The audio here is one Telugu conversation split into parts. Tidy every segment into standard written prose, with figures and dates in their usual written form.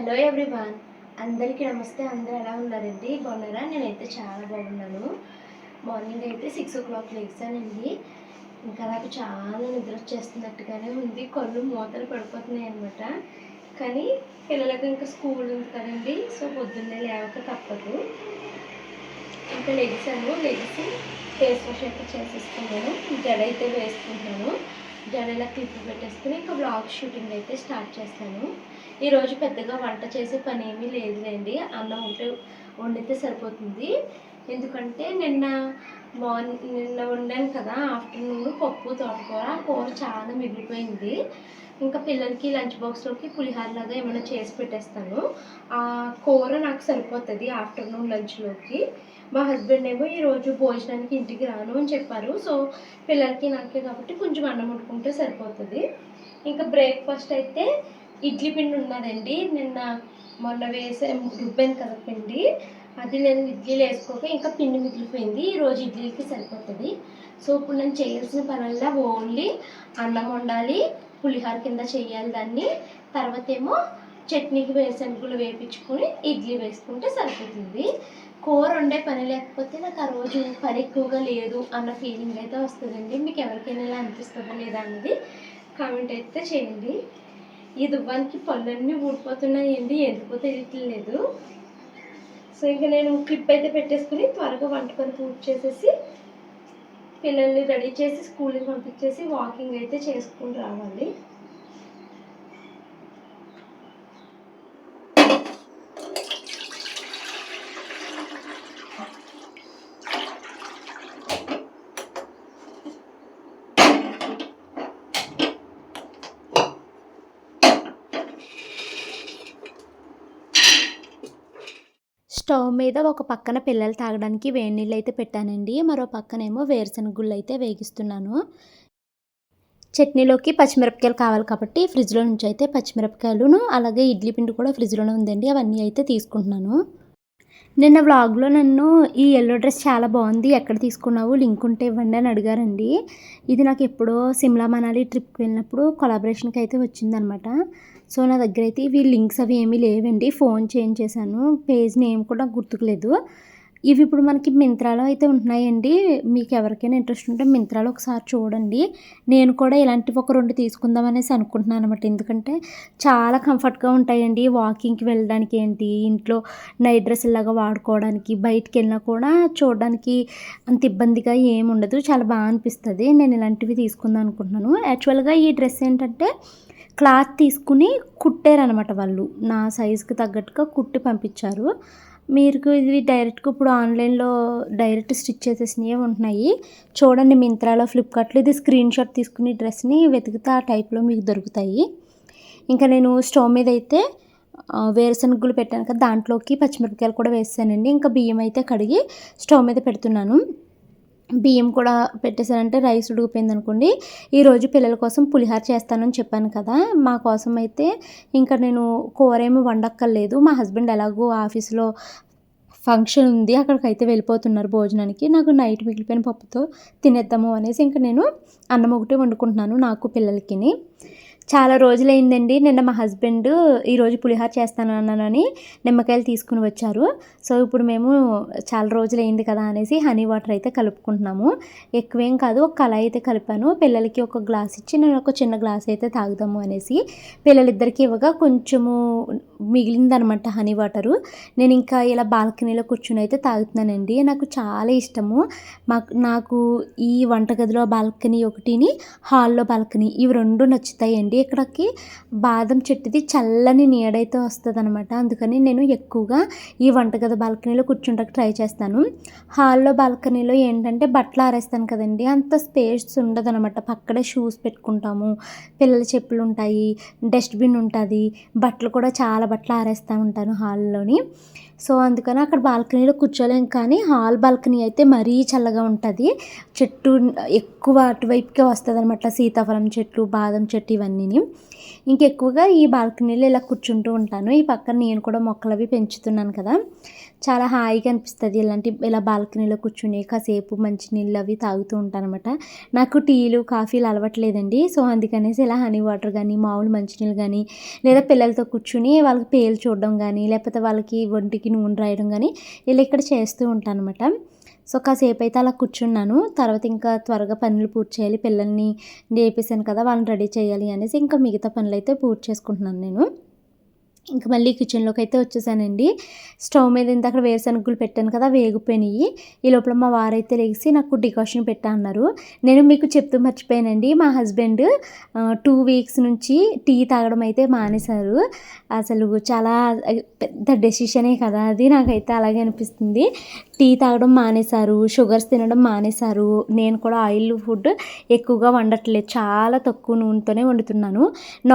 హలో ఎవ్రీవన్, అందరికీ నమస్తే. అందరూ ఎలా ఉన్నారండి? బాగున్నారా? నేనైతే చాలా బాగున్నాను. మార్నింగ్ అయితే 6 o'clock లేచానండి. ఇంకా నాకు చాలా నిద్ర వచ్చేస్తున్నట్టుగానే ఉంది. కళ్ళు మూతలు పడిపోతున్నాయి అనమాట. కానీ పిల్లలకి ఇంకా స్కూల్ ఉంది కదండి, సో పొద్దున్నే లేవక తప్పదు. ఇంకా లెగిసి ఫేస్ వాష్ అయితే చేసేసుకున్నాను. జడ అయితే వేసుకుంటున్నాను. జడలా క్లిప్ పెట్టేసుకుని ఇంకా బ్లాగ్ షూటింగ్ అయితే స్టార్ట్ చేస్తాను. ఈరోజు పెద్దగా వంట చేసే పని ఏమీ లేదులేండి. అన్నం ఒకటి వండితే సరిపోతుంది. ఎందుకంటే నిన్న వండాను కదా ఆఫ్టర్నూన్ పప్పు తోటకూర. కూర చాలా మిగిలిపోయింది. ఇంకా పిల్లలకి లంచ్ బాక్స్లోకి పులిహోరలాగా ఏమైనా చేసి పెట్టేస్తాను. ఆ కూర నాకు సరిపోతుంది ఆఫ్టర్నూన్ లంచ్లోకి. మా హస్బెండ్ ఏమో ఈరోజు భోజనానికి ఇంటికి రాను అని చెప్పారు. సో పిల్లలకి నాకే కాబట్టి కొంచెం అన్నం వండుకుంటే సరిపోతుంది. ఇంకా బ్రేక్ఫాస్ట్ అయితే ఇడ్లీ పిండి ఉన్నదండి. మొన్న రుబ్బాను కదా పిండి, అది నేను ఇడ్లీలు వేసుకోక ఇంకా పిండి మిగిలిపోయింది. ఈరోజు ఇడ్లీకి సరిపోతుంది. సో ఇప్పుడు నేను చేయాల్సిన పనుల్లో ఓన్లీ అన్నం వండాలి, పులిహోర కింద చేయాలి దాన్ని. తర్వాత ఏమో చట్నీకి వేరుశనగలు వేపించుకొని ఇడ్లీ వేసుకుంటే సరిపోతుంది. కూర వండే పని లేకపోతే నాకు ఆ రోజు పని ఎక్కువగా లేదు అన్న ఫీలింగ్ అయితే వస్తుందండి. మీకు ఎవరికైనా ఇలా అనిపిస్తుందా లేదా అన్నది కామెంట్ అయితే చేయండి. ఈ దువ్వానికి పళ్ళన్నీ ఊడిపోతున్నాయండి, ఎందుకో తెలియట్లేదు. సో ఇంకా నేను క్లిప్ అయితే పెట్టేసుకుని త్వరగా వంట పని పూర్తి చేసేసి పిల్లల్ని రెడీ చేసి స్కూల్కి పంపించేసి వాకింగ్ అయితే చేసుకుని రావాలి. స్టవ్ మీద ఒక పక్కన పిల్లలు తాగడానికి వేడి నీళ్ళు అయితే పెట్టానండి. మరో పక్కనేమో వేరుశనగ గుళ్ళు అయితే వేగిస్తున్నాను. చట్నీలోకి పచ్చిమిరపకాయలు కావాలి కాబట్టి ఫ్రిడ్జ్లో నుంచి అయితే పచ్చిమిరపకాయలును అలాగే ఇడ్లీ పిండి కూడా ఫ్రిడ్జ్లోనే ఉందండి. అవన్నీ అయితే తీసుకుంటున్నాను. నిన్న వ్లాగ్లో నన్ను ఈ ఎల్లో డ్రెస్ చాలా బాగుంది, ఎక్కడ తీసుకున్నావు, లింక్ ఉంటే ఇవ్వండి అని అడిగారండి. ఇది నాకు ఎప్పుడో సిమ్లా మనాలి ట్రిప్కి వెళ్ళినప్పుడు కొలాబరేషన్కి అయితే వచ్చిందనమాట. సో నా దగ్గర అయితే ఇవి లింక్స్ అవి ఏమీ లేవండి. ఫోన్ చేంజ్ చేశాను, పేజ్ నేమ్ కూడా గుర్తుకులేదు. ఇవి ఇప్పుడు మనకి మింత్రాలో అయితే ఉంటున్నాయండి. మీకు ఎవరికైనా ఇంట్రెస్ట్ ఉంటే మింత్రాలో ఒకసారి చూడండి. నేను కూడా ఇలాంటివి ఒక 2 తీసుకుందాం అనేసి అనుకుంటున్నాను అనమాట. ఎందుకంటే చాలా కంఫర్ట్గా ఉంటాయండి. వాకింగ్కి వెళ్ళడానికి ఏంటి, ఇంట్లో నైట్ డ్రెస్ లాగా వాడుకోవడానికి, బయటికి వెళ్ళినా కూడా చూడడానికి అంత ఇబ్బందిగా ఏమి ఉండదు. చాలా బాగా అనిపిస్తుంది. నేను ఇలాంటివి తీసుకుందాం అనుకుంటున్నాను. యాక్చువల్గా ఈ డ్రెస్ ఏంటంటే క్లాత్ తీసుకుని కుట్టారనమాట వాళ్ళు. నా సైజుకి తగ్గట్టుగా కుట్టి పంపించారు. మీరు ఇది డైరెక్ట్గా ఇప్పుడు ఆన్లైన్లో డైరెక్ట్ స్టిచ్ చేసేసినవి ఉంటున్నాయి చూడండి. మింత్రాలో, ఫ్లిప్కార్ట్లో ఇది స్క్రీన్ షాట్ తీసుకుని డ్రెస్ని వెతికితే ఆ టైప్లో మీకు దొరుకుతాయి. ఇంకా నేను స్టవ్ మీద అయితే వేరుశనగలు పెట్టాను కదా, దాంట్లోకి పచ్చిమిరపకాయలు కూడా వేసానండి. ఇంకా బియ్యం అయితే కడిగి స్టవ్ మీద పెడుతున్నాను. బియ్యం కూడా పెట్టేసానంటే రైస్ ఉడికిపోయింది అనుకోండి. ఈరోజు పిల్లల కోసం పులిహోర చేస్తానని చెప్పాను కదా, మా కోసం అయితే ఇంకా నేను కూర ఏమి వండక్కర్లేదు. మా హస్బెండ్ ఎలాగో ఆఫీస్లో ఫంక్షన్ ఉంది, అక్కడికైతే వెళ్ళిపోతున్నారు భోజనానికి. నాకు నైట్ మిగిలిపోయిన పప్పుతో తినేద్దాము అనేసి ఇంకా నేను అన్నం ఒకటి వండుకుంటున్నాను నాకు పిల్లలకి. చాలా రోజులైందండి. నిన్న మా హస్బెండ్ ఈరోజు పులిహోర చేస్తాను అన్నానని నిమ్మకాయలు తీసుకుని వచ్చారు. సో ఇప్పుడు మేము చాలా రోజులైంది కదా అనేసి హనీ వాటర్ అయితే కలుపుకుంటున్నాము. ఎక్కువేం కాదు, ఒక కళాయి అయితే కలిపాను. పిల్లలకి ఒక గ్లాస్ ఇచ్చి నేను ఒక చిన్న గ్లాస్ అయితే తాగుదాము అనేసి పిల్లలిద్దరికి ఇవ్వగా కొంచెము మిగిలిందనమాట హనీ వాటరు. నేను ఇంకా ఇలా బాల్కనీలో కూర్చుని అయితే తాగుతున్నానండి. నాకు చాలా ఇష్టము. నాకు ఈ వంటగదిలో బాల్కనీ ఒకటిని, హాల్లో బాల్కనీ ఇవి 2 నచ్చుతాయండి. ఇక్కడికి బాదం చెట్టుది చల్లని నీడైతే వస్తుంది అనమాట. అందుకని నేను ఎక్కువగా ఈ వంటగది బాల్కనీలో కూర్చుంటానికి ట్రై చేస్తాను. హాల్లో బాల్కనీలో ఏంటంటే బట్టలు ఆరేస్తాను కదండి, అంత స్పేస్ ఉండదు అనమాట. పక్కనే షూస్ పెట్టుకుంటాము, పిల్లల చెప్పులు ఉంటాయి, డస్ట్బిన్ ఉంటుంది, బట్టలు కూడా చాలా బట్టలు ఆరేస్తూ ఉంటాను హాల్లోని. సో అందుకని అక్కడ బాల్కనీలో కూర్చోలేం. కానీ హాల్ బాల్కనీ అయితే మరీ చల్లగా ఉంటుంది. చెట్టు ఎక్కువ అటువైపుకే వస్తుంది అనమాట, సీతాఫలం చెట్లు, బాదం చెట్టు ఇవన్నీ. ఇంకెక్కువగా ఈ బాల్కనీలో ఇలా కూర్చుంటూ ఉంటాను. ఈ పక్కన నేను కూడా మొక్కలు అవి పెంచుతున్నాను కదా, చాలా హాయిగా అనిపిస్తుంది. ఇలా బాల్కనీలో కూర్చుని కాసేపు మంచినీళ్ళు అవి తాగుతూ ఉంటాను అనమాట. నాకు టీలు కాఫీలు అలవట్లేదండి. సో అందుకనేసి ఇలా హనీ వాటర్ కానీ మామూలు మంచినీళ్ళు కానీ లేదా పిల్లలతో కూర్చుని వాళ్ళకి పేలు చూడడం కానీ లేకపోతే వాళ్ళకి ఒంటికి నూనె రాయడం కానీ ఇలా ఇక్కడ చేస్తూ ఉంటాను అనమాట. సో కాసేపు అయితే అలా కూర్చున్నాను. తర్వాత ఇంకా త్వరగా పనులు పూర్తి చేయాలి. పిల్లల్ని లేపేసాను కదా, వాళ్ళని రెడీ చేయాలి అనేసి ఇంకా మిగతా పనులు అయితే పూర్తి చేసుకుంటున్నాను నేను. ఇంక మళ్ళీ కిచెన్లోకి అయితే వచ్చేసానండి. స్టవ్ మీద ఇంత వేరుశనగలు పెట్టాను కదా, వేగిపోయినాయి. ఈ లోపల మా వారైతే లేచి నాకు డికాషన్ పెట్టా అన్నారు. నేను మీకు చెప్తూ మర్చిపోయానండి, మా హస్బెండ్ 2 వీక్స్ నుంచి టీ తాగడం అయితే మానేశారు. అసలు చాలా పెద్ద డెసిషనే కదా అది. నాకైతే అలాగే అనిపిస్తుంది. టీ తాగడం మానేశారు, షుగర్స్ తినడం మానేశారు. నేను కూడా ఆయిల్ ఫుడ్ ఎక్కువగా వండట్లేదు, చాలా తక్కువ నూనెతోనే వండుతున్నాను.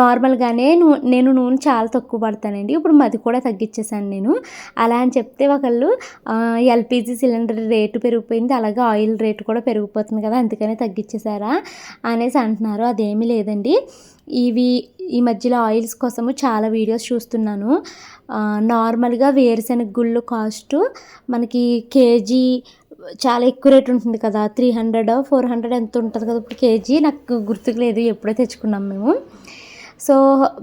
నార్మల్గానే నేను నూనె చాలా తక్కువ పడతానండి. ఇప్పుడు అది కూడా తగ్గించేసాను నేను. అలా అని చెప్తే ఒకళ్ళు ఎల్పిజి సిలిండర్ రేటు పెరిగిపోయింది, అలాగే ఆయిల్ రేటు కూడా పెరిగిపోతుంది కదా, అందుకనే తగ్గించేశారా అనేసి అంటున్నారు. అదేమీ లేదండి. ఈ మధ్యలో ఆయిల్స్ కోసము చాలా వీడియోస్ చూస్తున్నాను. నార్మల్గా వేరుశనగ గుళ్ళు కాస్ట్ మనకి కేజీ చాలా ఎక్కువ రేట్ ఉంటుంది కదా, 300 400 ఎంత ఉంటుంది కదా ఇప్పుడు కేజీ, నాకు గుర్తుకు లేదు, ఎప్పుడో తెచ్చుకున్నాం మేము. సో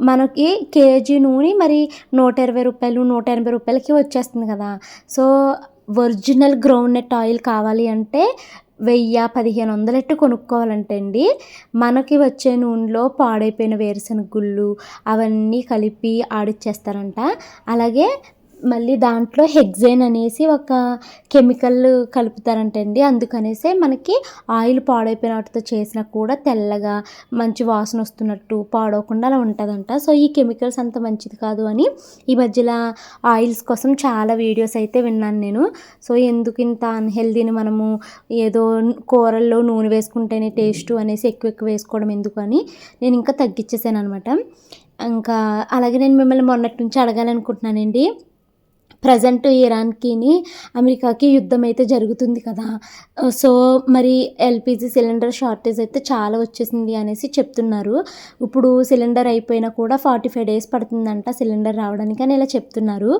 మనకి కేజీ నూనె మరి 120 రూపాయలు 180 రూపాయలకి వచ్చేస్తుంది కదా. సో ఒరిజినల్ గ్రౌండ్నట్ ఆయిల్ కావాలి అంటే 1000-1500 కొనుక్కోవాలంటే అండి, మనకి వచ్చే నూనెలో పాడైపోయిన వేరుశనగ గుళ్ళు అవన్నీ కలిపి ఆడిచ్చేస్తారంట. అలాగే మళ్ళీ దాంట్లో హెక్సేన్ అనేసి ఒక కెమికల్ కలుపుతారంటండి. అందుకనేసే మనకి ఆయిల్ పాడైపోయిన వాటితో చేసినా కూడా తెల్లగా మంచి వాసన వస్తున్నట్టు పాడవకుండా అలా ఉంటుందంట. సో ఈ కెమికల్స్ అంత మంచిది కాదు అని ఈ మధ్యలో ఆయిల్స్ కోసం చాలా వీడియోస్ అయితే విన్నాను నేను. సో ఎందుకు ఇంత అన్హెల్దీని మనము ఏదో కూరల్లో నూనె వేసుకుంటేనే టేస్ట్ అనేసి ఎక్కువ వేసుకోవడం ఎందుకు అని నేను ఇంకా తగ్గించేసాను అనమాట. ఇంకా అలాగే నేను మిమ్మల్ని మొన్నటి నుంచి అడగాలనుకుంటున్నానండి. ప్రజెంట్ ఇరాన్కి అమెరికాకి యుద్ధం అయితే జరుగుతుంది కదా. సో మరి ఎల్పిజి సిలిండర్ షార్టేజ్ అయితే చాలా వచ్చేసింది అనేసి చెప్తున్నారు. ఇప్పుడు సిలిండర్ అయిపోయినా కూడా 45 days పడుతుందంట సిలిండర్ రావడానికి అని ఇలా చెప్తున్నారు.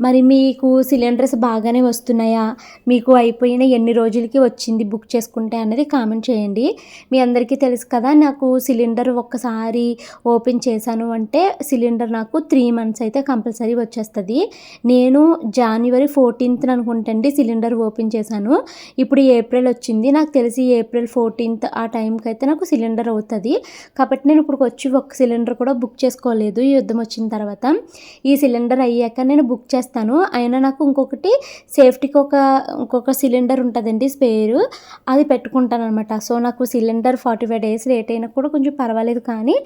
మరి మీకు సిలిండర్స్ బాగానే వస్తున్నాయా, మీకు అయిపోయిన ఎన్ని రోజులకి వచ్చింది బుక్ చేసుకుంటే అన్నది కామెంట్ చేయండి. మీ అందరికీ తెలుసు కదా, నాకు సిలిండర్ ఒక్కసారి ఓపెన్ చేశాను అంటే సిలిండర్ నాకు 3 months అయితే కంపల్సరీ వచ్చేస్తుంది. నేను January 14th అనుకుంటండి సిలిండర్ ఓపెన్ చేశాను. ఇప్పుడు ఏప్రిల్ వచ్చింది, నాకు తెలిసి ఏప్రిల్ 14th ఆ టైంకి అయితే నాకు సిలిండర్ అవుతుంది. కాబట్టి నేను ఇప్పుడు వచ్చి ఒక సిలిండర్ కూడా బుక్ చేసుకోలేదు ఈ యుద్ధం వచ్చిన తర్వాత. ఈ సిలిండర్ అయ్యాక నేను బుక్ చేస్తాను. అయినా నాకు ఇంకొకటి సేఫ్టీకి ఇంకొక సిలిండర్ ఉంటుందండి స్పేరు, అది పెట్టుకుంటాను అనమాట. సో నాకు సిలిండర్ 45 days లేట్ అయినా కూడా కొంచెం పర్వాలేదు, కానీ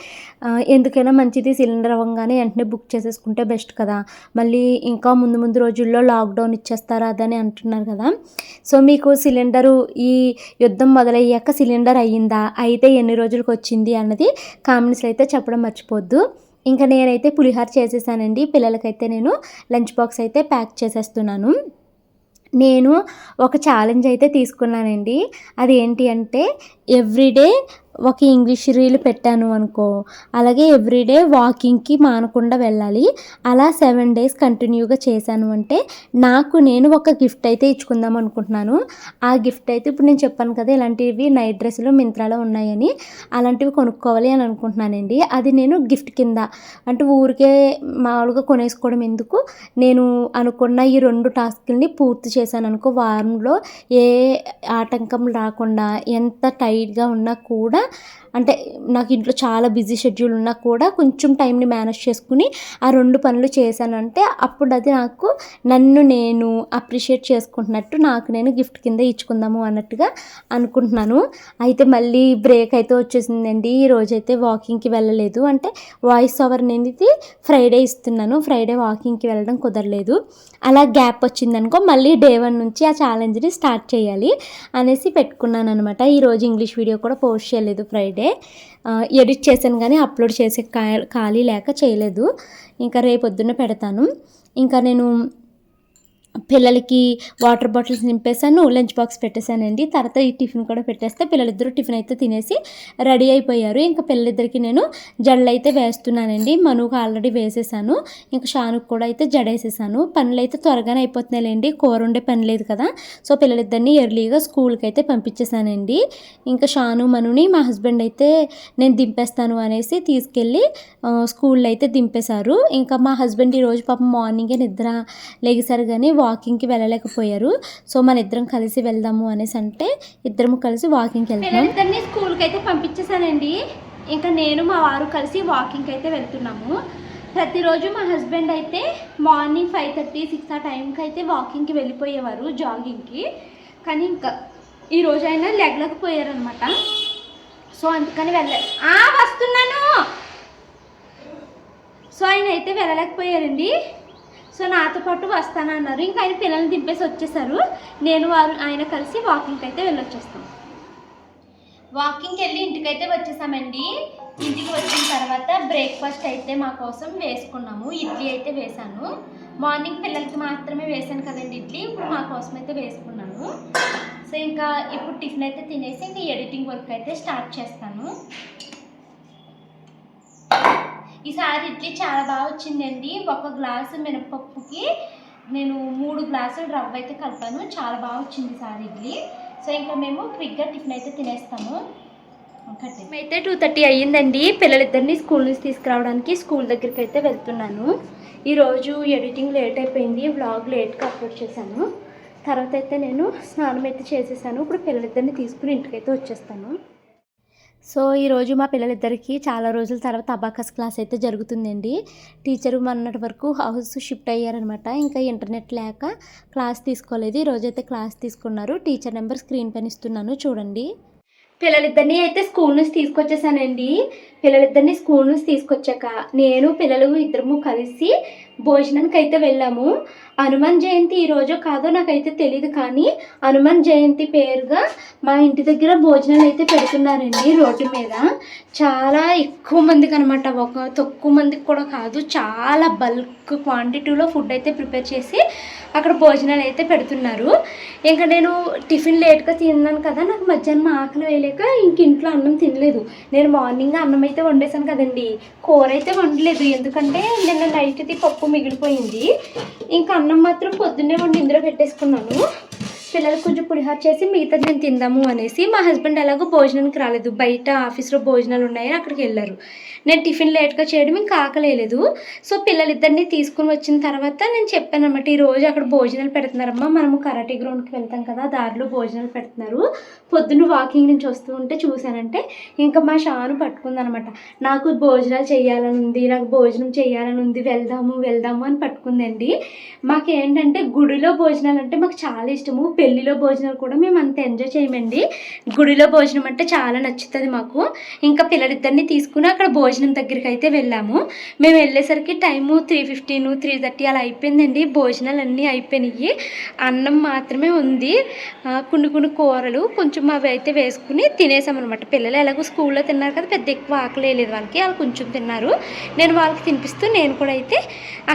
ఎందుకైనా మంచిది సిలిండర్ అవ్వగానే వెంటనే బుక్ చేసేసుకుంటే బెస్ట్ కదా. మళ్ళీ ఇంకా ముందు రోజుల్లో లాక్డౌన్ ఇచ్చేస్తారా అదని అంటున్నారు కదా. సో మీకు సిలిండరు ఈ యుద్ధం మొదలయ్యాక సిలిండర్ అయ్యిందా, అయితే ఎన్ని రోజులకు వచ్చింది అన్నది కామెంట్స్లో అయితే చెప్పడం మర్చిపోద్దు. ఇంకా నేనైతే పులిహోర చేసేసానండి. పిల్లలకైతే నేను లంచ్ బాక్స్ అయితే ప్యాక్ చేసేస్తున్నాను. నేను ఒక ఛాలెంజ్ అయితే తీసుకున్నానండి. అది ఏంటి అంటే ఎవ్రీడే ఒక ఇంగ్లీష్ రీల్ పెట్టాను అనుకో, అలాగే ఎవ్రీడే వాకింగ్కి మానకుండా వెళ్ళాలి. అలా 7 days కంటిన్యూగా చేశాను అంటే నేను ఒక గిఫ్ట్ అయితే ఇచ్చుకుందాం అనుకుంటున్నాను. ఆ గిఫ్ట్ అయితే ఇప్పుడు నేను చెప్పాను కదా, ఇలాంటివి నైట్ డ్రెస్సులు మింత్రాలో ఉన్నాయని, అలాంటివి కొనుక్కోవాలి అని అనుకుంటున్నానండి. అది నేను గిఫ్ట్ కింద, అంటే ఊరికే మామూలుగా కొనేసుకోవడం ఎందుకు, నేను అనుకున్న ఈ 2 టాస్క్ని పూర్తి చేశాను అనుకో, వారంలో ఏ ఆటంకం రాకుండా ఎంత టైట్గా ఉన్నా కూడా, అంటే నాకు ఇంట్లో చాలా బిజీ షెడ్యూల్ ఉన్నా కూడా కొంచెం టైంని మేనేజ్ చేసుకుని ఆ 2 పనులు చేశానంటే అప్పుడు అది నాకు నన్ను నేను అప్రిషియేట్ చేసుకుంటున్నట్టు, నాకు నేను గిఫ్ట్ కింద ఇచ్చుకుందాము అన్నట్టుగా అనుకుంటున్నాను. అయితే మళ్ళీ బ్రేక్ అయితే వచ్చేసిందండి. ఈ రోజైతే వాకింగ్కి వెళ్ళలేదు, అంటే వాయిస్ ఓవర్ అనేది ఫ్రైడే ఇస్తున్నాను, ఫ్రైడే వాకింగ్కి వెళ్ళడం కుదరలేదు. అలా గ్యాప్ వచ్చిందనుకో మళ్ళీ day 1 నుంచి ఆ ఛాలెంజ్ని స్టార్ట్ చేయాలి అనేసి పెట్టుకున్నాను అనమాట. ఈరోజు ఇంగ్లీష్ వీడియో కూడా పోస్ట్ చేయలేదు, ఫ్రైడే ఎడిట్ చేశాను కానీ అప్లోడ్ చేసే ఖాళీ లేక చేయలేదు. ఇంకా రేపొద్దున పెడతాను. ఇంకా నేను పిల్లలకి వాటర్ బాటిల్స్ నింపేసాను, లంచ్ బాక్స్ పెట్టేశానండి. తర్వాత ఈ టిఫిన్ కూడా పెట్టేస్తే పిల్లలిద్దరూ టిఫిన్ అయితే తినేసి రెడీ అయిపోయారు. ఇంకా పిల్లలిద్దరికి నేను జడలు అయితే వేస్తున్నానండి. మనుకు ఆల్రెడీ వేసేసాను, ఇంకా షానుకు కూడా అయితే జడ వేసేసాను. పనులు అయితే త్వరగానే అయిపోతున్నాయిలేండి, కూర ఉండే పని లేదు కదా. సో పిల్లలిద్దరిని ఎర్లీగా స్కూల్కి అయితే పంపించేశానండి. ఇంకా షాను మనుని మా హస్బెండ్ అయితే నేను దింపేస్తాను అనేసి తీసుకెళ్ళి స్కూల్లో అయితే దింపేశారు. ఇంకా మా హస్బెండ్ ఈరోజు పాపం మార్నింగే నిద్ర లేగిసారు కానీ వాకింగ్కి వెళ్ళలేకపోయారు. సో మన ఇద్దరం కలిసి వెళ్దాము అనేసి అంటే ఇద్దరం కలిసి వాకింగ్కి వెళ్తాం. ఇద్దరిని స్కూల్కి అయితే పంపించేసానండి. ఇంకా నేను మా వారు కలిసి వాకింగ్కి అయితే వెళ్తున్నాము. ప్రతిరోజు మా హస్బెండ్ అయితే మార్నింగ్ 5:30, 6 ఆ టైంకి అయితే వాకింగ్కి వెళ్ళిపోయేవారు, జాగింగ్కి. కానీ ఇంకా ఈరోజు అయినా లెగలేకపోయారనమాట. సో అందుకని వస్తున్నాను. సో ఆయన అయితే వెళ్ళలేకపోయారండి. సో నాతో పాటు వస్తానన్నారు. ఇంకా ఆయన పిల్లల్ని దింపేసి వచ్చేసారు. నేను ఆయన కలిసి వాకింగ్కి అయితే వెళ్ళొచ్చేస్తాం. వాకింగ్కి వెళ్ళి ఇంటికైతే వచ్చేసామండి. ఇంటికి వచ్చిన తర్వాత బ్రేక్ఫాస్ట్ అయితే మా కోసం వేసుకున్నాము. ఇడ్లీ అయితే వేసాను. మార్నింగ్ పిల్లలకి మాత్రమే వేసాను కదండి ఇడ్లీ, ఇప్పుడు మా కోసం అయితే వేసుకున్నాను. సో ఇంకా ఇప్పుడు టిఫిన్ అయితే తినేసి ఇంకా ఎడిటింగ్ వర్క్ అయితే స్టార్ట్ చేస్తాను. ఈసారి ఇడ్లీ చాలా బాగా వచ్చిందండి. 1 గ్లాసు మినపప్పుకి నేను 3 గ్లాసులు రవ్వ అయితే కలిపాను. చాలా బాగా వచ్చింది ఈసారి ఇడ్లీ. సో ఇంకా మేము క్విక్గా టిఫిన్ అయితే తినేస్తాము. అయితే 2:30 అయ్యిందండి. పిల్లలిద్దరిని స్కూల్ నుంచి తీసుకురావడానికి స్కూల్ దగ్గరికి అయితే వెళ్తున్నాను. ఈరోజు ఎడిటింగ్ లేట్ అయిపోయింది, వ్లాగ్ లేట్గా అప్లోడ్ చేశాను. తర్వాత అయితే నేను స్నానం అయితే చేసేసాను. ఇప్పుడు పిల్లలిద్దరిని తీసుకుని ఇంటికైతే వచ్చేస్తాను. సో ఈరోజు మా పిల్లలిద్దరికీ చాలా రోజుల తర్వాత అబాకస్ క్లాస్ అయితే జరుగుతుందండి. టీచరు మొన్నటి వరకు హౌస్ షిఫ్ట్ అయ్యారనమాట. ఇంకా ఇంటర్నెట్ లేక క్లాస్ తీసుకోలేదు. ఈరోజైతే క్లాస్ తీసుకున్నారు. టీచర్ నెంబర్ స్క్రీన్ పైన ఇస్తున్నాను చూడండి. పిల్లలిద్దరిని అయితే స్కూల్ నుంచి తీసుకొచ్చేసానండి. పిల్లలిద్దరిని స్కూల్ నుంచి తీసుకొచ్చాక నేను పిల్లలు ఇద్దరము కలిసి భోజనానికి అయితే వెళ్ళాము. హనుమాన్ జయంతి ఈరోజు కాదో నాకైతే తెలియదు, కానీ హనుమాన్ జయంతి పేరుగా మా ఇంటి దగ్గర భోజనాలు అయితే పెడుతున్నారండి రోడ్డు మీద. చాలా ఎక్కువ మందికి అనమాట, ఒక తక్కువ మందికి కూడా కాదు, చాలా బల్క్ క్వాంటిటీలో ఫుడ్ అయితే ప్రిపేర్ చేసి అక్కడ భోజనాలు అయితే పెడుతున్నారు. ఇంకా నేను టిఫిన్ లేట్గా తిన్నాను కదా, నాకు మధ్యాహ్నం ఆకలి వేయలేక ఇంక ఇంట్లో అన్నం తినలేదు. నేను మార్నింగ్ అన్నం అయితే వండేసాను కదండి, కూర అయితే వండలేదు, ఎందుకంటే నిన్న నైట్ది పప్పు మిగిలిపోయింది. ఇంకా అన్నం మాత్రం పొద్దున్నే వండి ఇందులో పెట్టేసుకున్నాను. పిల్లలకు కొంచెం పులిహోర చేసి మిగతాది నేను తిందాము అనేసి. మా హస్బెండ్ ఎలాగో భోజనానికి రాలేదు, బయట ఆఫీస్లో భోజనాలు ఉన్నాయని అక్కడికి వెళ్ళారు. నేను టిఫిన్ లేట్గా చేయడం ఇంకా ఆకలేదు. సో పిల్లలిద్దరిని తీసుకుని వచ్చిన తర్వాత నేను చెప్పాను అనమాట, ఈరోజు అక్కడ భోజనాలు పెడుతున్నారమ్మా, మనము కరాటే గ్రౌండ్కి వెళ్తాం కదా, దారిలో భోజనాలు పెడుతున్నారు, పొద్దున్న వాకింగ్ నుంచి వస్తూ ఉంటే చూశానంటే ఇంకా మా షాను పట్టుకుందనమాట, నాకు భోజనాలు చేయాలని ఉంది, నాకు భోజనం చేయాలని ఉంది, వెళ్దాము వెళ్దాము అని పట్టుకుందండి. మాకేంటంటే గుడిలో భోజనాలు అంటే మాకు చాలా ఇష్టము. పెళ్ళిలో భోజనాలు కూడా మేము అంత ఎంజాయ్ చేయమండి, గుడిలో భోజనం అంటే చాలా నచ్చుతుంది మాకు. ఇంకా పిల్లలిద్దరిని తీసుకుని అక్కడ భోజనం దగ్గరికి అయితే వెళ్ళాము. మేము వెళ్ళేసరికి టైము 3:15, 3:30 అలా అయిపోయిందండి. భోజనాలు అన్నీ అయిపోయినాయి, అన్నం మాత్రమే ఉంది, కొన్ని కూరలు కొంచెం అవి అయితే వేసుకుని తినేసామన్నమాట. పిల్లలు ఎలాగో స్కూల్లో తిన్నారు కదా, పెద్ద ఎక్కువ ఆకలి వేయలేదు వాళ్ళకి, వాళ్ళు కొంచెం తిన్నారు. నేను వాళ్ళకి తినిపిస్తూ నేను కూడా అయితే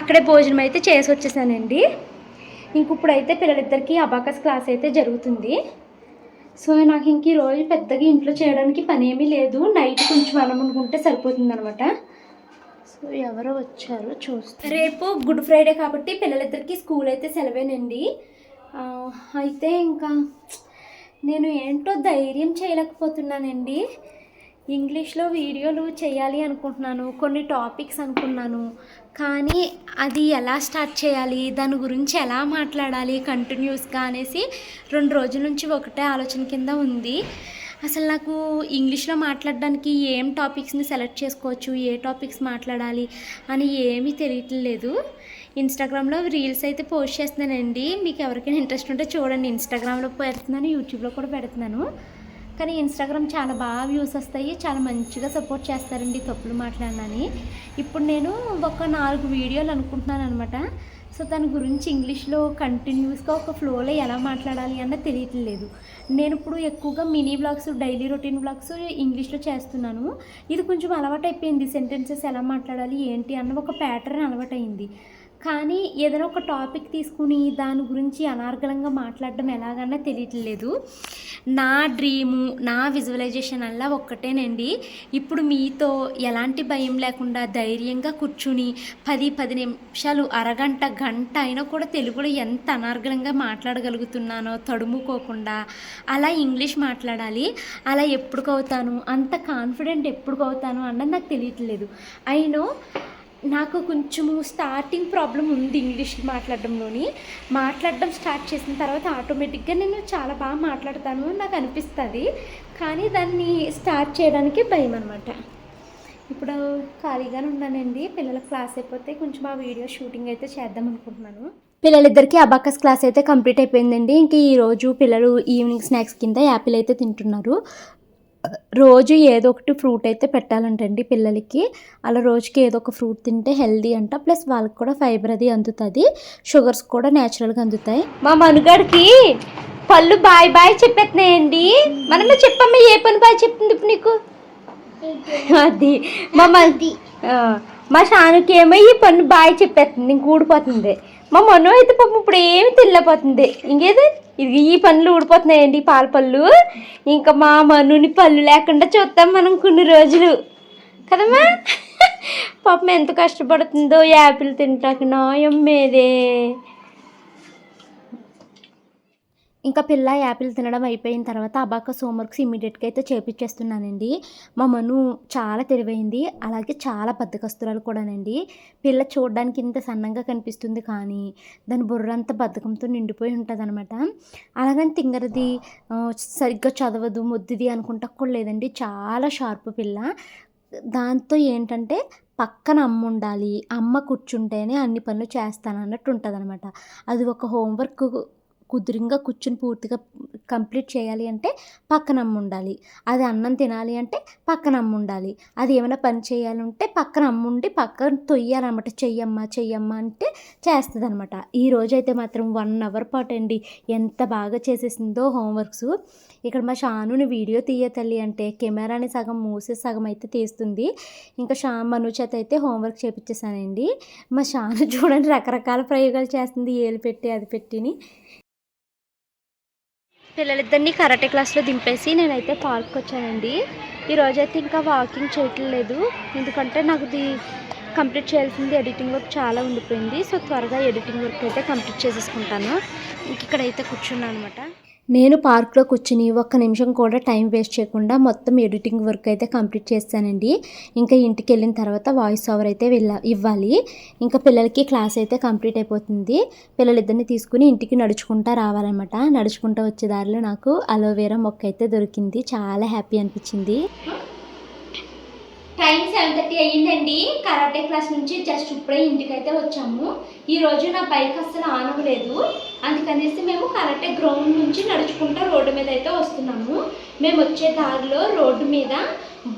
అక్కడే భోజనం అయితే చేసి వచ్చేసానండి. ఇప్పుడైతే పిల్లలిద్దరికీ అబాకస్ క్లాస్ అయితే జరుగుతుంది. సో నాకు ఇంక ఈరోజు పెద్దగా ఇంట్లో చేయడానికి పని ఏమీ లేదు, నైట్ కొంచెం అన్నం అనుకుంటే సరిపోతుంది అనమాట. సో ఎవరో వచ్చారు చూస్తే. రేపు గుడ్ ఫ్రైడే కాబట్టి పిల్లలిద్దరికీ స్కూల్ అయితే సెలవేనండి. అయితే ఇంకా నేను ఏంటో ధైర్యం చేయలేకపోతున్నానండి. ఇంగ్లీష్లో వీడియోలు చేయాలి అనుకుంటున్నాను, కొన్ని టాపిక్స్ అనుకున్నాను, కానీ అది ఎలా స్టార్ట్ చేయాలి, దాని గురించి ఎలా మాట్లాడాలి కంటిన్యూస్గా అనేసి 2 రోజుల నుంచి ఒకటే ఆలోచన కింద ఉంది. అసలు నాకు ఇంగ్లీష్లో మాట్లాడడానికి ఏం టాపిక్స్ని సెలెక్ట్ చేసుకోవచ్చు, ఏ టాపిక్స్ మాట్లాడాలి అని ఏమీ తెలియట్లేదు. ఇన్స్టాగ్రామ్లో రీల్స్ అయితే పోస్ట్ చేస్తున్నానండి, మీకు ఎవరికైనా ఇంట్రెస్ట్ ఉంటే చూడండి. ఇన్స్టాగ్రామ్లో పెడుతున్నాను, యూట్యూబ్లో కూడా పెడుతున్నాను. కానీ ఇన్స్టాగ్రామ్ చాలా బాగా వ్యూస్ వస్తాయి, చాలా మంచిగా సపోర్ట్ చేస్తారండి తప్పులు మాట్లాడనని. ఇప్పుడు నేను ఒక 4 వీడియోలు అనుకుంటున్నాను అనమాట. సో దాని గురించి ఇంగ్లీష్లో కంటిన్యూస్గా ఒక ఫ్లోలో ఎలా మాట్లాడాలి అన్నది తెలియట్లేదు. నేను ఇప్పుడు ఎక్కువగా mini vlogs, daily routine vlogs ఇంగ్లీష్లో చేస్తున్నాను. ఇది కొంచెం అలవాటు అయిపోయింది, సెంటెన్సెస్ ఎలా మాట్లాడాలి ఏంటి అన్న ఒక ప్యాటర్న్ అలవాటైంది. కానీ ఏదైనా ఒక టాపిక్ తీసుకుని దాని గురించి అనర్గళంగా మాట్లాడడం ఎలాగన్నా తెలియట్లేదు. నా డ్రీము, నా విజువలైజేషన్ అలా ఒక్కటేనండి. ఇప్పుడు మీతో ఎలాంటి భయం లేకుండా ధైర్యంగా కూర్చుని 10 నిమిషాలు, అరగంట, గంట అయినా కూడా తెలుగులో ఎంత అనర్గళంగా మాట్లాడగలుగుతున్నానో తడుముకోకుండా. అలా ఇంగ్లీష్ మాట్లాడాలి. అలా ఎప్పుడుకవుతాను, అంత కాన్ఫిడెంట్ ఎప్పుడుకవుతాను అన్నది నాకు తెలియట్లేదు. అయినో నాకు కొంచెము స్టార్టింగ్ ప్రాబ్లం ఉంది ఇంగ్లీష్ మాట్లాడడం స్టార్ట్ చేసిన తర్వాత ఆటోమేటిక్గా నేను చాలా బాగా మాట్లాడతాను నాకు అనిపిస్తుంది. కానీ దాన్ని స్టార్ట్ చేయడానికి భయం అనమాట. ఇప్పుడు ఖాళీగానే ఉన్నానండి. పిల్లల క్లాస్ అయిపోతే కొంచెం ఆ వీడియో షూటింగ్ అయితే చేద్దాం అనుకుంటున్నాను. పిల్లలిద్దరికీ అబాకస్ క్లాస్ అయితే కంప్లీట్ అయిపోయిందండి. ఇంక ఈరోజు పిల్లలు ఈవినింగ్ స్నాక్స్ కింద యాపిల్ అయితే తింటున్నారు. రోజు ఏదో ఒకటి ఫ్రూట్ అయితే పెట్టాలంటండి పిల్లలకి. అలా రోజుకి ఏదో ఒక ఫ్రూట్ తింటే హెల్దీ అంట. ప్లస్ వాళ్ళకి కూడా ఫైబర్ అది అందుతుంది, షుగర్స్ కూడా న్యాచురల్గా అందుతాయి. మా మనుగాడికి పళ్ళు బాయ్ బాయ్ చెప్పేస్తున్నాయండి. మనమే చెప్పమ్మా, ఏ పని బాయ్ చెప్తుంది ఇప్పుడు నీకు? అది మా షానుకి ఏమో ఈ పన్ను బాయ్ చెప్పేస్తుంది, ఇంక ఊడిపోతుంది. మా మను అయితే పాపం ఇప్పుడు ఏమి తినలేకపోతుంది. ఇంకేది ఇది ఈ పళ్ళు ఊడిపోతున్నాయండి, పాల పళ్ళు. ఇంకా మా మనుని పళ్ళు లేకుండా చూస్తాం మనం కొన్ని రోజులు కదమ్మా. పాపం ఎంత కష్టపడుతుందో యాపిల్ తింటాక, నాయమ్మేదే. ఇంకా పిల్ల యాపిల్ తినడం అయిపోయిన తర్వాత అబాకస్ హోంవర్క్స్ ఇమ్మీడియట్గా అయితే చేపించేస్తున్నానండి. మా మను చాలా తెలివైంది, అలాగే చాలా బద్ధకస్తురాలు కూడానండి. పిల్ల చూడడానికి ఇంత సన్నంగా కనిపిస్తుంది కానీ దాని బుర్ర అంతా బద్ధకంతో నిండిపోయి ఉంటుంది అనమాట. అలాగని తింగరది, సరిగ్గా చదవదు, మొద్దుది అనుకుంటా కూడా లేదండి. చాలా షార్ప్ పిల్ల. దాంతో ఏంటంటే పక్కన అమ్మ ఉండాలి, అమ్మ కూర్చుంటేనే అన్ని పనులు చేస్తాను అన్నట్టు ఉంటుంది అనమాట. అది ఒక హోంవర్క్ కుదురుగా కూర్చుని పూర్తిగా కంప్లీట్ చేయాలి అంటే పక్కన అమ్మ ఉండాలి. అది అన్నం తినాలి అంటే పక్కన అమ్మ ఉండాలి. అది ఏమైనా పని చేయాలంటే పక్కన అమ్మ ఉండి పక్కన తొయ్యాలన్నమాట. చెయ్యమ్మా అంటే చేస్తుంది అనమాట. ఈరోజైతే మాత్రం 1 అవర్ పాటు అండి ఎంత బాగా చేసేసిందో హోంవర్క్స్. ఇక్కడ మా షానుని వీడియో తీయ తల్లి అంటే కెమెరాని సగం మూసేసి సగం అయితే తీస్తుంది. ఇంకా మను చేత అయితే హోంవర్క్ చేపించేసానండి. మా షాను చూడండి రకరకాల ప్రయోగాలు చేస్తుంది, ఏలు పెట్టి అది పెట్టిని. పిల్లలిద్దరినీ కరాటే క్లాస్లో దింపేసి నేనైతే పార్క్కి వచ్చానండి. ఈరోజైతే ఇంకా వాకింగ్ చేయట్లేదు, ఎందుకంటే నాకు ఇది కంప్లీట్ చేయాల్సింది ఎడిటింగ్ వర్క్ చాలా ఉండిపోయింది. సో త్వరగా ఎడిటింగ్ వర్క్ అయితే కంప్లీట్ చేసేసుకుంటాను. ఇంక ఇక్కడైతే కూర్చున్నాను అనమాట. నేను పార్క్లో కూర్చుని ఒక్క నిమిషం కూడా టైం వేస్ట్ చేయకుండా మొత్తం ఎడిటింగ్ వర్క్ అయితే కంప్లీట్ చేస్తానండి. ఇంకా ఇంటికి వెళ్ళిన తర్వాత వాయిస్ ఓవర్ అయితే ఇవ్వాలి. ఇంకా పిల్లలకి క్లాస్ అయితే కంప్లీట్ అయిపోతుంది. పిల్లలిద్దరిని తీసుకుని ఇంటికి నడుచుకుంటూ రావాలన్నమాట. నడుచుకుంటూ వచ్చే దారిలో నాకు అలోవేరా మొక్క అయితే దొరికింది, చాలా హ్యాపీ అనిపించింది. టైం 7:30 అయ్యిందండి. కరాటే క్లాస్ నుంచి జస్ట్ ఇప్పుడే ఇంటికైతే వచ్చాము. ఈరోజు నా బైక్ అస్సలు ఆనవలేదు, అందుకనేసి మేము కరాటే గ్రౌండ్ నుంచి నడుచుకుంటూ రోడ్డు మీద అయితే వస్తున్నాము. మేము వచ్చే దారిలో రోడ్డు మీద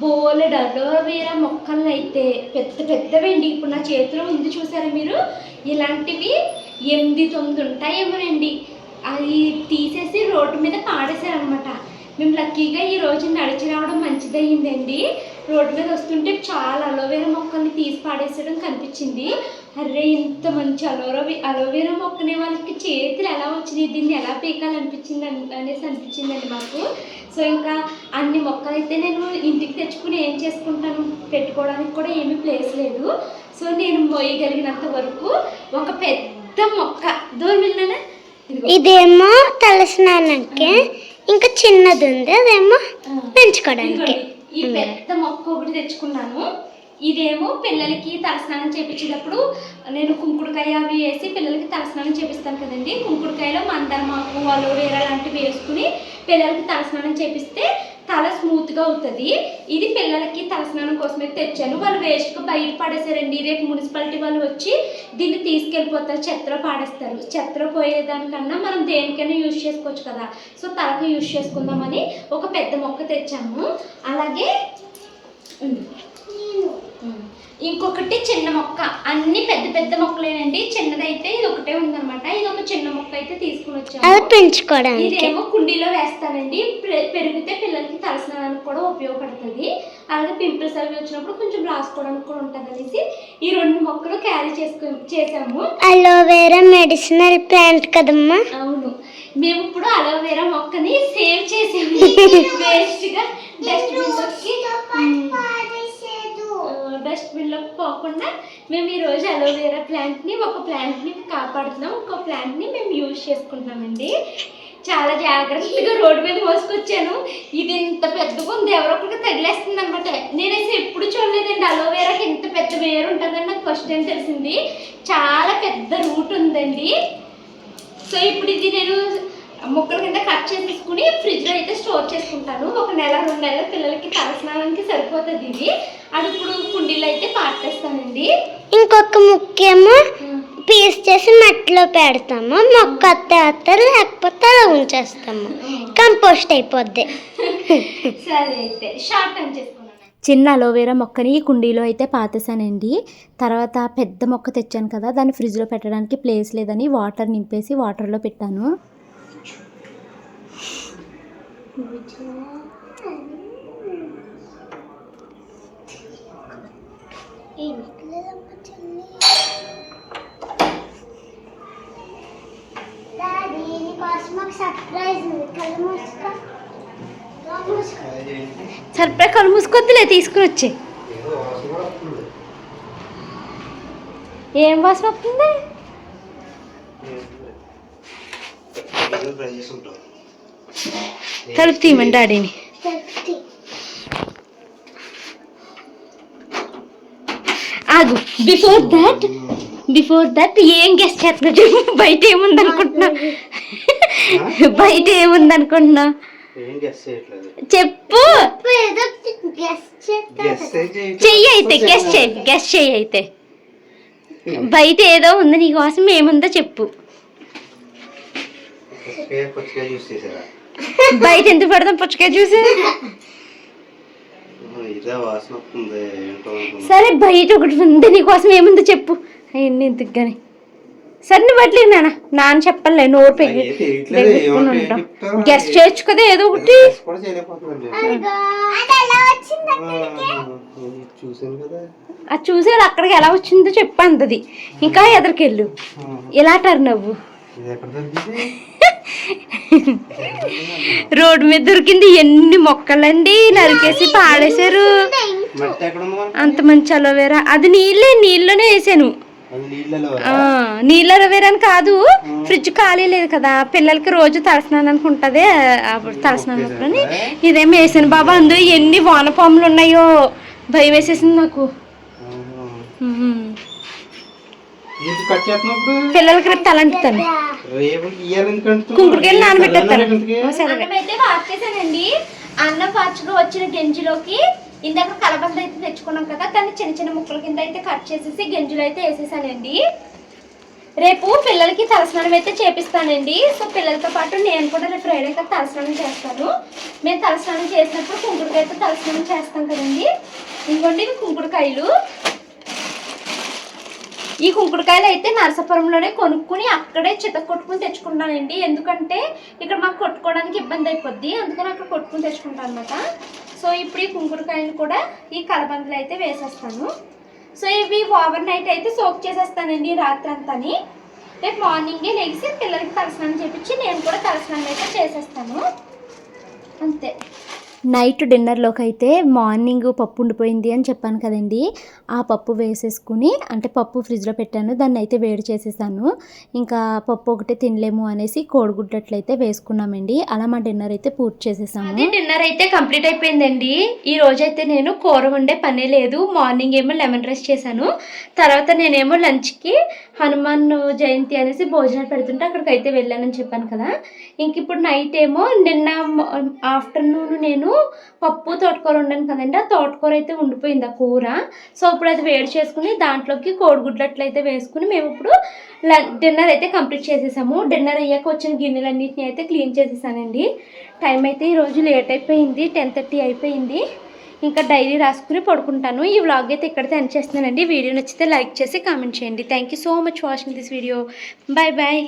బోలెడు అలోవేరా మొక్కలను అయితే పెద్దవండి. ఇప్పుడు నా చేతిలో ఉంది చూసారా మీరు, ఇలాంటివి 8-9 ఉంటాయేమోనండి. అవి తీసేసి రోడ్డు మీద పాడేశారనమాట. మేము లక్కీగా ఈరోజు నడిచి రావడం మంచిదయ్యిందండి. రోడ్డు మీద వస్తుంటే చాలా అలోవేరా మొక్కల్ని తీసి పాడేసడం కనిపించింది. అరే ఇంత మంచి అలోవేరా మొక్కనే వాళ్ళకి చేతులు ఎలా వచ్చినాయి, దీన్ని ఎలా పీకాలనిపించింది అనేసి అనిపించిందండి మాకు. సో ఇంకా అన్ని మొక్కలు అయితే నేను ఇంటికి తెచ్చుకుని ఏం చేసుకుంటాను, పెట్టుకోవడానికి కూడా ఏమీ ప్లేస్ లేదు. సో నేను మోయగలిగినంత వరకు ఒక పెద్ద మొక్క దూరమిల్లానా, ఇదేమో తలస్నానానికి, ఇంకా చిన్నది ఉంది అదేమో పెంచుకోవడానికి. ఈ పెద్ద మొక్క ఒకటి తెచ్చుకున్నాను. ఇదేమో పిల్లలకి తలస్నానం చేపించేటప్పుడు నేను కుంకుడుకాయ అవి వేసి పిల్లలకి తలస్నానం చేపిస్తాను కదండి. కుంకుడుకాయలో మందారమాకు, అలోవేరా లాంటివి వేసుకుని పిల్లలకి తలస్నానం చేపిస్తే తల స్మూత్గా అవుతుంది. ఇది పిల్లలకి తలస్నానం కోసమే తెచ్చాను. వాళ్ళు వేస్ట్గా బయట పడేసారండి. రేపు మున్సిపాలిటీ వాళ్ళు వచ్చి దీన్ని తీసుకెళ్ళిపోతారు, చెత్తలో పాడేస్తారు. చెత్తలో పోయేదానికన్నా మనం దేనికైనా యూజ్ చేసుకోవచ్చు కదా. సో తలకు యూజ్ చేసుకుందామని ఒక పెద్ద మొక్క తెచ్చాము. అలాగే ఇంకొకటి చిన్న మొక్క, అన్ని పెద్ద పెద్ద మొక్కలేనండి. చిన్నదైతే ఇది ఒకటే ఉందన్నమాట. ఇది ఒక చిన్న మొక్క అయితే తీసుకుని వచ్చాము. అది పెంచుకోవడానికి. ఇదేమో కుండీలో వేస్తానండి. పెరిగితే పిల్లలకి తలస్నానానికి కూడా ఉపయోగపడుతుంది. అలాగే పింపుల్స్ అవి వచ్చినప్పుడు కొంచెం రాసుకోవడానికి కూడా ఉంటుంది అనేసి ఈ 2 మొక్కలు క్యారీ చేసాము. అలోవెరా మెడిసినల్ ప్లాంట్ కదమ్మా. అవును, మేము ఇప్పుడు అలోవెరా మొక్కని సేవ్ చేసాము. వేస్ట్గా డస్ట్బిన్లోకి పోకుండా మేము ఈరోజు అలోవెరా ప్లాంట్ని, ఒక ప్లాంట్ని కాపాడుతున్నాం, ఒక ప్లాంట్ని మేము యూజ్ చేసుకుంటున్నామండి. చాలా జాగ్రత్తగా రోడ్డు మీద మోసుకొచ్చాను. ఇది ఇంత పెద్దగా ఉంది, ఎవరో ఒకరికి తగిలేస్తుంది అనమాట. నేనైతే ఎప్పుడు చూడలేదండి అలోవెరాకి ఇంత పెద్ద వేరు ఉంటుందని నాకు ఫస్ట్ టైం తెలిసింది. చాలా పెద్ద రూట్ ఉందండి. సో ఇప్పుడు ఇది నేను ముక్కల కింద కట్ చేసేసుకుని ఫ్రిడ్జ్లో అయితే స్టోర్ చేసుకుంటాను. 1 నెల 2 నెలల పిల్లలకి తలస్నానానికి సరిపోతుంది ఇది. అది ఇప్పుడు కుండీలో అయితే పాటేస్తానండి. ఇంకొక ముక్కేమో పీస్ చేసి మట్టిలో పెడతాము. మొక్క అత్తారు, లేకపోతే అలా ఉంచేస్తాము, కంపోస్ట్ అయిపోద్ది. సరే అయితే షార్ట్ టైం చేసుకున్నాను. చిన్న అలోవెరా మొక్కని కుండీలో అయితే పాతేసానండి. తర్వాత పెద్ద మొక్క తెచ్చాను కదా, దాన్ని ఫ్రిడ్జ్లో పెట్టడానికి ప్లేస్ లేదని వాటర్ నింపేసి వాటర్లో పెట్టాను. సర్ప్రైజ్ కళ్ళు మూసుకొద్దులే, తీసుకుని వచ్చే. ఏం వాసన వస్తుంది? తలుపు తీయమండి డాడీని. ఆగు, బిఫోర్ దట్ ఏం గెస్ట్ చేస్తున్నా? బయట ఏముందనుకుంటున్నా? బయట ఏముందనుకుంటున్నా చెప్పు. చెయ్యి అయితే గెస్ట్ చెయ్యి అయితే. బయట ఏదో ఉంది, నీకోసం ఏముందో చెప్పు. బయట ఎందుకు పెడతాం పుచ్చకాయ జ్యూస్? సరే బయట ఒకటి ఉంది, నీకోసం ఏముందో చెప్పు. అవన్నీ ఎందుకు కానీ. సరే నువ్వు అట్లేదు నాన్న చెప్పలే, నోరు పెట్టుకుని ఉంటాం. గెస్ట్ చేయొచ్చు కదా ఏదో ఒకటి. అది చూసే అక్కడికి ఎలా వచ్చిందో చెప్పు అంతది. ఇంకా ఎదరికెళ్ళు, ఎలా టర్ నవ్వు. రోడ్డు మీద దొరికింది. ఎన్ని మొక్కలండి, నరికేసి పాడేశారు. అంత మంచి అలోవెరా. అది నీళ్ళలోనే వేసాను. నీళ్ళ అలోవెరా అని కాదు, ఫ్రిడ్జ్ ఖాళీ లేదు కదా, పిల్లలకి రోజు తలస్నానానికి ఉంటుంది, అప్పుడు తలస్నానం ఇదేమో వేసాను. బాబా అందులో ఎన్ని వానపాములు ఉన్నాయో, భయం వేసేసింది నాకు. పిల్లలకి రేపు తలంటుతాను, కుంకుడుకాయలు నానబెట్టేస్తాను. అన్నం అయితే వార్చేసానండి. అన్నం వార్చుగా వచ్చిన గంజిలోకి ఇందాక కలబంద అయితే తెచ్చుకున్నాం కదా, దాన్ని చిన్న చిన్న ముక్కల కింద అయితే కట్ చేసేసి గంజిలో అయితే వేసేసానండి. రేపు పిల్లలకి తలస్నానం అయితే చేపిస్తానండి. సో పిల్లలతో పాటు నేను కూడా రేపు ఫ్రైడే కదా తలస్నానం చేస్తాను. మేము తలస్నానం చేసినప్పుడు కుంకుడుకాయతో తలస్నానం చేస్తాం కదండి. ఇంకోండి కుంకుడుకాయలు. ఈ కుంకుడుకాయలు అయితే నరసాపురంలోనే కొనుక్కుని అక్కడే చితకొట్టుకుని తెచ్చుకుంటానండి. ఎందుకంటే ఇక్కడ మాకు కొట్టుకోవడానికి ఇబ్బంది అయిపోద్ది, అందుకని అక్కడ కొట్టుకుని తెచ్చుకుంటాను అనమాట. సో ఇప్పుడు ఈ కుంకుడుకాయలు కూడా ఈ కలబందలు అయితే వేసేస్తాను. సో ఇవి ఓవర్ నైట్ అయితే సోక్ చేసేస్తానండి రాత్రి అంతాని. రేపు మార్నింగే లేచి పిల్లలకి తలస్నానం చేపించి నేను కూడా తలస్నానం అయితే చేసేస్తాను, అంతే. నైట్ డిన్నర్లోకి అయితే మార్నింగ్ పప్పు ఉండిపోయింది అని చెప్పాను కదండి, ఆ పప్పు వేసేసుకుని, అంటే పప్పు ఫ్రిడ్జ్లో పెట్టాను, దాన్ని అయితే వేడి చేసేసాను. ఇంకా పప్పు ఒకటే తినలేము అనేసి కోడిగుడ్డట్లయితే వేసుకున్నామండి. అలా మా డిన్నర్ అయితే పూర్తి చేసేసాము. డిన్నర్ అయితే కంప్లీట్ అయిపోయిందండి. ఈ రోజైతే నేను కూర వండే పనే లేదు. మార్నింగ్ ఏమో లెమన్ రైస్ చేశాను, తర్వాత నేనేమో లంచ్కి హనుమాన్ జయంతి అనేసి భోజనాలు పెడుతుంటే అక్కడికి అయితే వెళ్ళానని చెప్పాను కదా. ఇంక ఇప్పుడు నైట్ ఏమో నిన్న ఆఫ్టర్నూన్ నేను పప్పు తోటకూర వండాను కదండి, ఆ తోటకూర అయితే ఉండిపోయింది ఆ కూర. సో ఇప్పుడు అది వేడి చేసుకుని దాంట్లోకి కోడిగుడ్లట్లు అయితే వేసుకుని మేము ఇప్పుడు డిన్నర్ అయితే కంప్లీట్ చేసేసాము. డిన్నర్ అయ్యాక వచ్చిన గిన్నెలన్నింటినీ అయితే క్లీన్ చేసేసానండి. టైం అయితే ఈరోజు లేట్ అయిపోయింది, 10:30 అయిపోయింది. ఇంకా డైరీ రాసుకుని పడుకుంటాను. ఈ వ్లాగ్ అయితే ఇక్కడితో ఎండ్ చేస్తున్నానండి. వీడియో నచ్చితే లైక్ చేసి కామెంట్ చేయండి. Thank you so much watching this video. Bye bye.